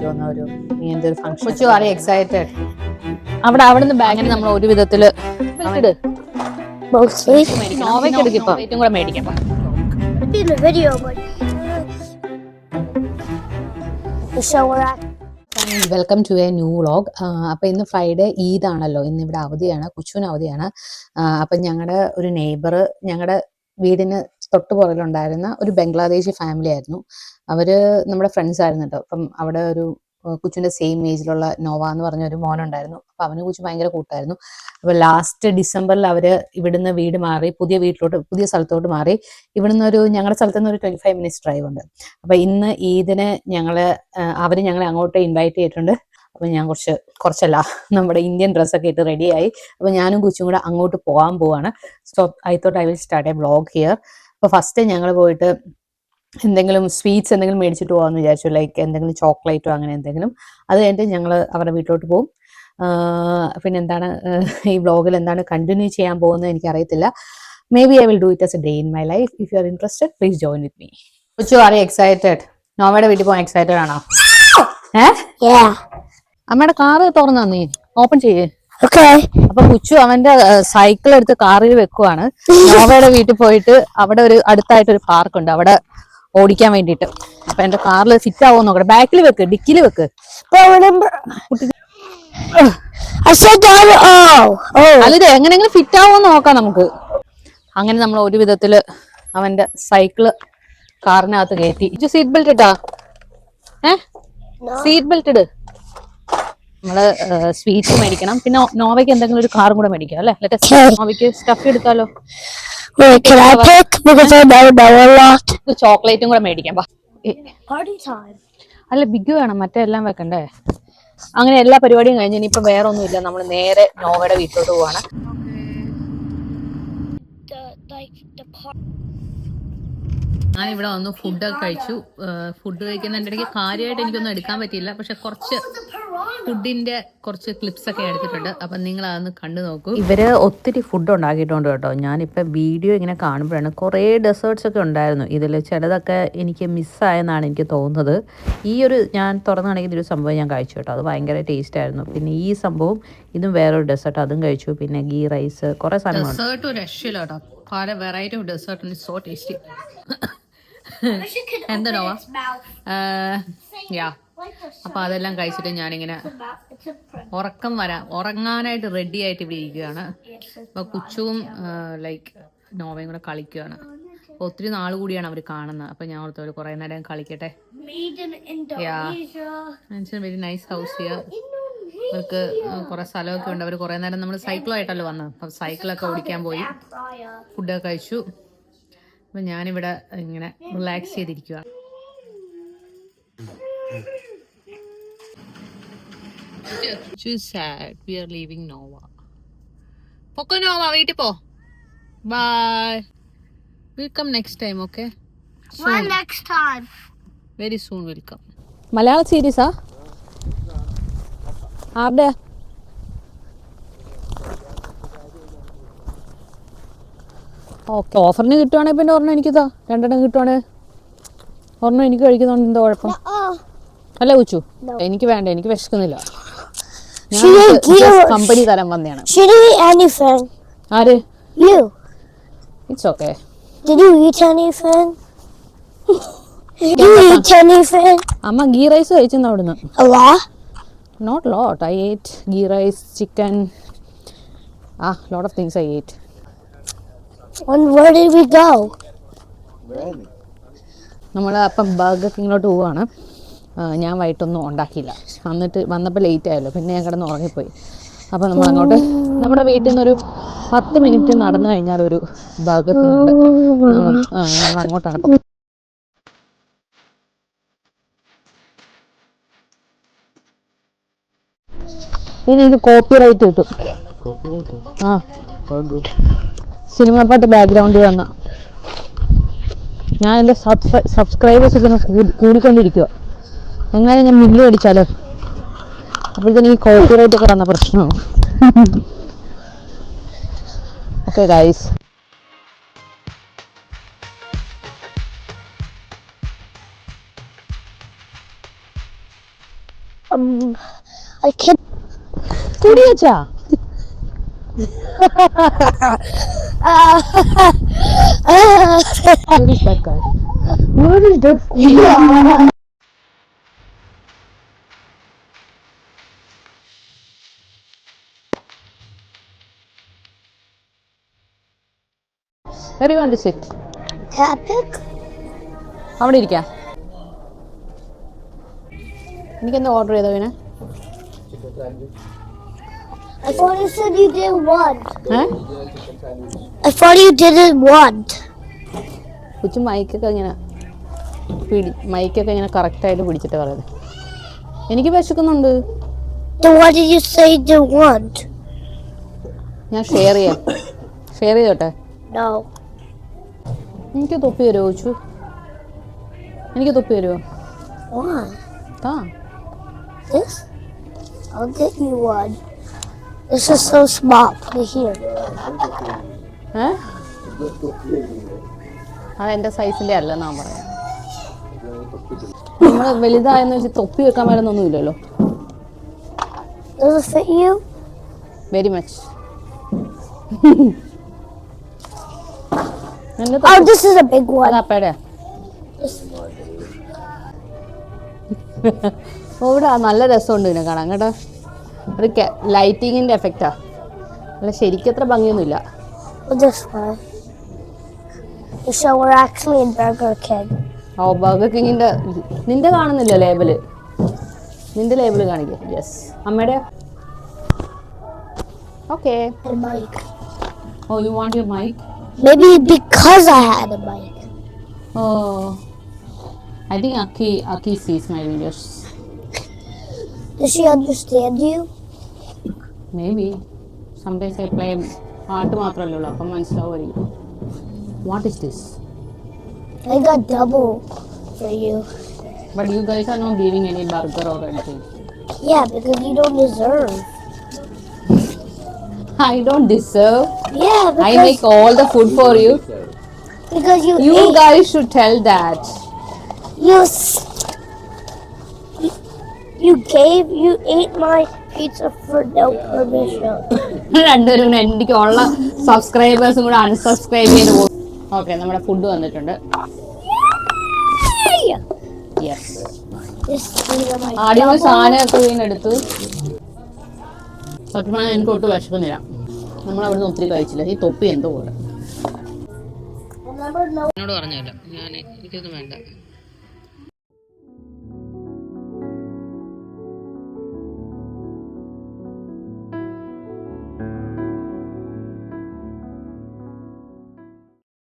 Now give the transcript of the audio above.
പറ്റുന്ന ഒരു ഇങ്ങനത്തെ ഒരു ഫംഗ്ഷൻ. കൊച്ചു വളരെ എക്സൈറ്റഡ്. അവിടുന്ന് ബാഗിന് നമ്മൾ ഒരു വിധത്തില് കൂടെ മേടിക്കാം. Welcome to a new vlog. അപ്പം ഇന്ന് ഫ്രൈഡേ ഈദ് ആണല്ലോ, ഇന്ന് ഇവിടെ അവധിയാണ്, കൊച്ചുവിന് അവധിയാണ്. അപ്പം ഞങ്ങളുടെ ഒരു നെയ്ബർ, ഞങ്ങളുടെ വീടിന് തൊട്ട് പുറകിലുണ്ടായിരുന്ന ഒരു ബംഗ്ലാദേശി ഫാമിലി ആയിരുന്നു. അവര് നമ്മുടെ ഫ്രണ്ട്സ് ആയിരുന്നു കേട്ടോ. അപ്പം അവിടെ ഒരു കൊച്ചിൻ്റെ സെയിം ഏജിലുള്ള നോവ എന്ന് പറഞ്ഞ ഒരു മോനുണ്ടായിരുന്നു. അപ്പം അവനെ കുറിച്ച് ഭയങ്കര കൂട്ടായിരുന്നു. അപ്പോൾ ലാസ്റ്റ് ഡിസംബറിൽ അവർ ഇവിടുന്ന് വീട് മാറി പുതിയ സ്ഥലത്തോട്ട് മാറി. ഇവിടുന്ന് ഞങ്ങളുടെ സ്ഥലത്ത് നിന്ന് ഒരു 25 മിനിറ്റ്സ് ഡ്രൈവ് ഉണ്ട്. അപ്പം ഇന്ന് ഈദിന് അവർ ഞങ്ങളെ അങ്ങോട്ട് ഇൻവൈറ്റ് ചെയ്തിട്ടുണ്ട്. അപ്പം ഞാൻ കുറച്ചല്ല നമ്മുടെ ഇന്ത്യൻ ഡ്രസ്സൊക്കെ ഇട്ട് റെഡിയായി. അപ്പം ഞാനും കൊച്ചും കൂടെ അങ്ങോട്ട് പോവാണ്. So I thought I will start A vlog here. അപ്പോൾ ഫസ്റ്റ് ഞങ്ങൾ പോയിട്ട് എന്തെങ്കിലും സ്വീറ്റ്സ് എന്തെങ്കിലും മേടിച്ചിട്ട് പോകാമെന്ന് വിചാരിച്ചു, ലൈക്ക് എന്തെങ്കിലും ചോക്ലേറ്റോ അങ്ങനെ എന്തെങ്കിലും. അത് കഴിഞ്ഞിട്ട് ഞങ്ങൾ അവരുടെ വീട്ടിലോട്ട് പോകും. പിന്നെ എന്താണ് ഈ വ്ളോഗിൽ എന്താണ് കണ്ടിന്യൂ ചെയ്യാൻ പോകുന്നത് എനിക്കറിയത്തില്ല. May be I will do it as A day in my life. If you are interested please join with me. കൊച്ചു ആർ എക്സൈറ്റഡ്? നോവയുടെ വീട്ടിൽ പോകാൻ എക്സൈറ്റഡ് ആണോ? അമ്മയുടെ കാറ് തുറന്നു നീ ഓപ്പൺ ചെയ്യേ. അപ്പൊ കൊച്ചു അവന്റെ സൈക്കിൾ എടുത്ത് കാറിൽ വെക്കുവാണ്. നോവയുടെ വീട്ടിൽ പോയിട്ട് അവിടെ ഒരു അടുത്തായിട്ട് ഒരു പാർക്ക് ഉണ്ട്, അവിടെ ഓടിക്കാൻ വേണ്ടിട്ട്. അപ്പൊ എന്റെ കാറിൽ ഫിറ്റ് ആവോ നോക്കട്ടെ. ബാക്കിൽ വെക്ക്, ഡിക്കിൽ വെക്ക്. അല്ലെ എങ്ങനെങ്കിലും ഫിറ്റ് ആവോന്ന് നോക്കാം നമുക്ക്. അങ്ങനെ നമ്മൾ ഒരു വിധത്തില് അവന്റെ സൈക്കിള് കാറിനകത്ത് കയറ്റി. സീറ്റ് ബെൽറ്റ് ഇട്ടാ? സീറ്റ് ബെൽറ്റ് ഇട്. നമ്മള് സ്വീറ്റ്സ് മേടിക്കണം, പിന്നെ നോവയ്ക്ക് എന്തെങ്കിലും ഒരു കാറും കൂടെ മേടിക്കാം അല്ലെ. നോവയ്ക്ക് സ്റ്റഫ് എടുത്താലോ? ചോക്ലേറ്റും കൂടെ മേടിക്കാം. അല്ല ബിഗ് വേണം, മറ്റേ എല്ലാം വെക്കണ്ടേ. അങ്ങനെ എല്ലാ പരിപാടിയും കഴിഞ്ഞ് ഇനിയിപ്പോ വേറെ ഒന്നും ഇല്ല, നമ്മൾ നേരെ നോവയുടെ വീട്ടിലോട്ട് പോവാണ്. ഞാൻ ഇവിടെ വന്നു, ഫുഡൊക്കെ കഴിച്ചു. ഫുഡ് കഴിക്കുന്നതിൻ്റെ ഇടയ്ക്ക് കാര്യമായിട്ട് എനിക്കൊന്നും എടുക്കാൻ പറ്റിയില്ല, പക്ഷെ കുറച്ച് ഫുഡിന്റെ കുറച്ച് ക്ലിപ്സ് ഒക്കെ എടുത്തിട്ടുണ്ട്. അപ്പം നിങ്ങൾ അതൊന്ന് കണ്ടു നോക്കൂ. ഇവര് ഒത്തിരി ഫുഡ് ഉണ്ടാക്കിയിട്ടുണ്ട് കേട്ടോ. ഞാനിപ്പോൾ വീഡിയോ ഇങ്ങനെ കാണുമ്പോഴാണ്, കുറേ ഡെസേർട്സ് ഒക്കെ ഉണ്ടായിരുന്നു ഇതിൽ. ചിലതൊക്കെ എനിക്ക് മിസ്സായെന്നാണ് എനിക്ക് തോന്നുന്നത്. ഞാൻ തുറന്നാണെങ്കിൽ ഒരു സംഭവം ഞാൻ കഴിച്ചു കേട്ടോ, അത് ഭയങ്കര ടേസ്റ്റ് ആയിരുന്നു. പിന്നെ ഈ സംഭവം ഇതും വേറൊരു ഡെസേർട്ട്, അതും കഴിച്ചു. പിന്നെ ഗീ റൈസ്, കുറേ സാധനങ്ങൾ. ഡെസേർട്ട് ഒരു രക്ഷയില്ല കേട്ടോ, പല variety of dessert, so tasty. എന്താണോ അപ്പൊ അതെല്ലാം കഴിച്ചിട്ട് ഞാനിങ്ങനെ ഉറങ്ങാനായിട്ട് റെഡി ആയിട്ട് ഇവിടെ ഇരിക്കുകയാണ്. അപ്പൊ കുച്ചുവും ലൈക്ക് നോവയും കൂടെ കളിക്കുകയാണ്. ഒത്തിരി നാൾ കൂടിയാണ് അവർ കാണുന്നത്. അപ്പൊ ഞാൻ ഓർത്തോട് കുറെ നേരം കളിക്കട്ടെ. Very nice house here. അവർക്ക് കുറെ സ്ഥലമൊക്കെ ഉണ്ട്. അവർ കുറെ നേരം നമ്മൾ സൈക്കിളായിട്ടല്ലോ വന്നത്, അപ്പൊ സൈക്കിളൊക്കെ ഓടിക്കാൻ പോയി, ഫുഡൊക്കെ കഴിച്ചു. അപ്പൊ ഞാനിവിടെ ഇങ്ങനെ റിലാക്സ് ചെയ്തിരിക്കുക. We are leaving Nova. പൊക്കോ നോവ, വീട്ടിൽ പോ. Bye. We'll come next time, okay? When next time? Very soon we'll come. മലയാള സീരീസാ? ആരുടെ? ഓക്കെ, ഓഫറിന് കിട്ടുവാണെങ്കിൽ പിന്നെ ഒരെണ്ണം എനിക്കിതാ. രണ്ടെണ്ണം കിട്ടുവാണെങ്കിൽ ഒരെണ്ണം എനിക്ക് കഴിക്കുന്നുണ്ട്, എന്താ കുഴപ്പം? അല്ല കൊച്ചു, എനിക്ക് വേണ്ട, എനിക്ക് വിശക്കുന്നില്ല. കമ്പനി തരാൻ വന്നെയാണ്. ആര്? It's okay. അമ്മ ഗീ റൈസ് കഴിച്ചെന്ന് അവിടുന്ന്. Not lot. I ate ghee rice, chicken, lot of things I ate. Where did we go? നമ്മൾ അപ്പം ബർഗർ കിങ്ങിലോട്ട് പോവുകയാണ്. ഞാൻ വൈകിട്ടൊന്നും ഉണ്ടാക്കിയില്ല, വന്നപ്പോൾ ലേറ്റ് ആയല്ലോ, പിന്നെ ഞാൻ കിടന്ന് ഉറങ്ങിപ്പോയി. അപ്പം നമ്മളങ്ങോട്ട് നമ്മുടെ വീട്ടിൽ നിന്നൊരു 10 മിനിറ്റ് നടന്നു കഴിഞ്ഞാൽ ഒരു ബർഗർ കിങ് ഉണ്ട്. നമ്മൾ അങ്ങോട്ടാണ്. ഇനി ഇത് കോപ്പി റൈറ്റ് കിട്ടും. സിനിമ പാട്ട് ബാക്ക്ഗ്രൗണ്ടിൽ വന്ന ഞാൻ എൻ്റെ സബ്സ്ക്രൈബേഴ്സ് ഇങ്ങനെ കൂടിക്കൊണ്ടിരിക്കുക. എങ്ങനെ ഞാൻ മില്ല് അടിച്ചാലോ, അപ്പോഴത്തേന് ഈ കോപ്പിറൈറ്റ് ഒക്കെ വന്ന പ്രശ്നമാണ്. Okay guys, I can't. കുടി വെച്ചാ Where is the? Where do you want to sit? Topic? അവിടെ ഇരിക്കാം. എനിക്കെന്താ ഓർഡർ ചെയ്തോ പിന്നെ? I thought you said you didn't want. ഏ I thought you didn't want. കൊച്ചു മൈക്കൊക്കെ ഇങ്ങനെ മൈക്കൊക്കെ ഇങ്ങനെ കറക്റ്റായിട്ട് പിടിച്ചിട്ട് പറയുന്നത്. എനിക്ക് വിശക്കുന്നുണ്ട്. Then why did you say you didn't want? ഞാൻ ഷെയർ ചെയ്തോട്ടെ. No. എനിക്ക് തൊപ്പി തരുമോ കൊച്ചു? എനിക്ക് തൊപ്പി തരുമോ? Why? താ. This? I'll get you one. This is so small. Put it here. ഏ അതെൻ്റെ സൈസിൻ്റെ അല്ലെന്നാ പറയാം. നമ്മൾ വലുതായെന്ന് വെച്ച് തൊപ്പി വെക്കാൻ മേലൊന്നുമില്ലല്ലോ. Does it fit you? Very much. Oh, this is a big one. അപ്പേടെ This one. ഇവിടെ നല്ല രസമുണ്ട് ഇതിനെ കാണാൻ കേട്ടോ. ഒരു ലൈറ്റിങ്ങിൻ്റെ എഫക്റ്റാ. അല്ല ശരിക്കത്ര ഭംഗിയൊന്നുമില്ല. This one. So we're actually in Burger King. ഓ ബർഗർ കിങ്ങിൻ്റെ നിന്റെ കാണുന്നില്ല ലേബിള്. നിന്റെ ലേബിള് കാണിക്കുക. യെസ് അമ്മയുടെ. ഓക്കെ. And mic. ഓ you want your mic? Maybe because I had a mic. ഓ I think Aki sees my videos. Does she understand you? Maybe. Sometimes I play പാട്ട് മാത്രമല്ലേ ഉള്ളൂ അപ്പം മനസ്സിലാവുമായിരിക്കും. What is this? I got double for you. But you guys are not giving any burger or anything. Yeah, because you don't deserve. I don't deserve. Yeah, because I make all the food for you. because you You ate. guys should tell that. You ate my pizza for no permission. രണ്ടുപേരും കൂടെ എനിക്ക് ഉള്ള സബ്സ്ക്രൈബേഴ്സും കൂടെ unsubscribe ചെയ്ത് പോകും. Okay നമ്മുടെ food വന്നിട്ടുണ്ട്. Yes. This is my ആദ്യം double. സാധനമൊക്കെ വീണെടുത്തു. സത്യം എനിക്ക് ഒട്ടും വിശക്കുന്നില്ല. നമ്മളവിടുന്ന് ഒത്തിരി കഴിച്ചില്ല. ഈ തൊപ്പി എന്തോ പോലെ Remember, no. എന്നോട് പറഞ്ഞല്ലോ എനിക്കൊന്നും വേണ്ട.